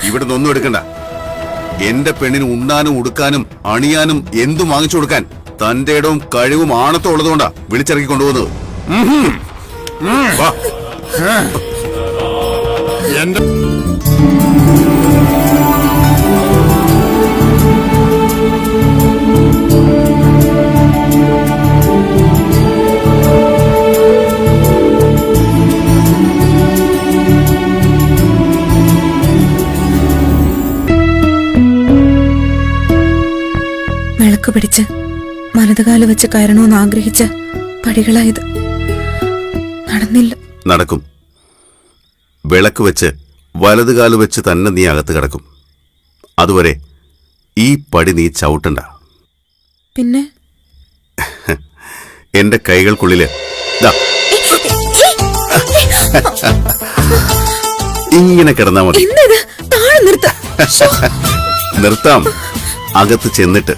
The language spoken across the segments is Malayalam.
ഇവിടുന്ന് ഒന്നും എടുക്കണ്ട. എന്റെ പെണ്ണിന് ഉണ്ണാനും ഉടുക്കാനും അണിയാനും എന്തും വാങ്ങിച്ചു കൊടുക്കാൻ തന്റെ ഇടവും കഴിവും ആണത്തും ഉള്ളതുകൊണ്ടാ വിളിച്ചിറക്കി കൊണ്ടുപോകുന്നത്. വിളക്ക് പിടിച്ച് വലതുകാല് വെച്ച് കയറണമെന്ന് ആഗ്രഹിച്ച പടികളായത്. നടന്നില്ല. നടക്കും. വിളക്ക് വെച്ച് വലതുകാല് വെച്ച് തന്നെ നീ അകത്ത് കിടക്കും. അതുവരെ ഈ പടി നീ ചവിട്ടണ്ട. പിന്നെ എന്റെ കൈകൾക്കുള്ളില് ഇങ്ങനെ കിടന്നാ മതി. നിർത്താം. അകത്ത് ചെന്നിട്ട്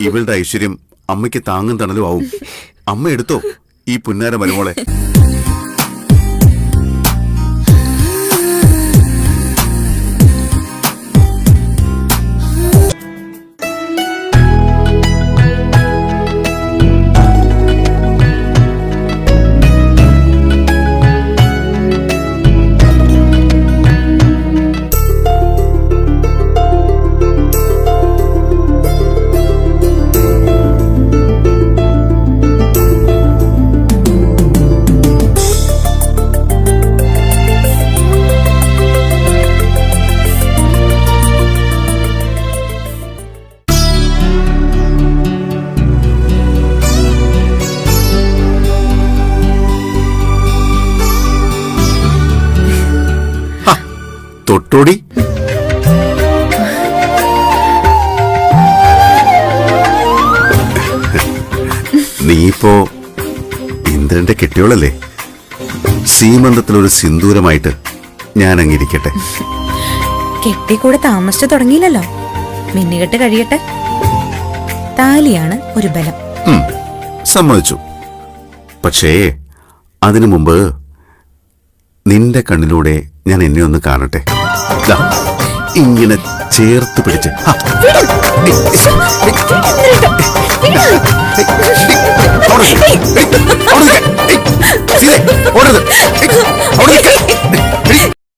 ഇവളുടെ ഐശ്വര്യം അമ്മയ്ക്ക് താങ്ങും തണലും ആവും. അമ്മ എടുത്തോ ഈ പുന്നാര മരുമോളെ. തൊട്ടോടി. നീയിപ്പോ ഇന്ദ്രന്റെ കെട്ടിയോളല്ലേ? സീമന്തത്തിലൊരു സിന്ദൂരമായിട്ട് ഞാൻ അങ്ങിരിക്കട്ടെ. കെട്ടിക്കൂടെ താമസിച്ചു തുടങ്ങിയില്ലല്ലോ. മിന്നുകെട്ട് കഴിയട്ടെ. താലിയാണ് ഒരു ബലം. സമ്മതിച്ചു. പക്ഷേ അതിനു മുമ്പ് നിന്റെ കണ്ണിലൂടെ ഞാൻ എന്നെ ഒന്ന് കാണട്ടെ. ഇങ്ങനെ ചേർത്ത് പിടിച്ച് ഓടരുത്.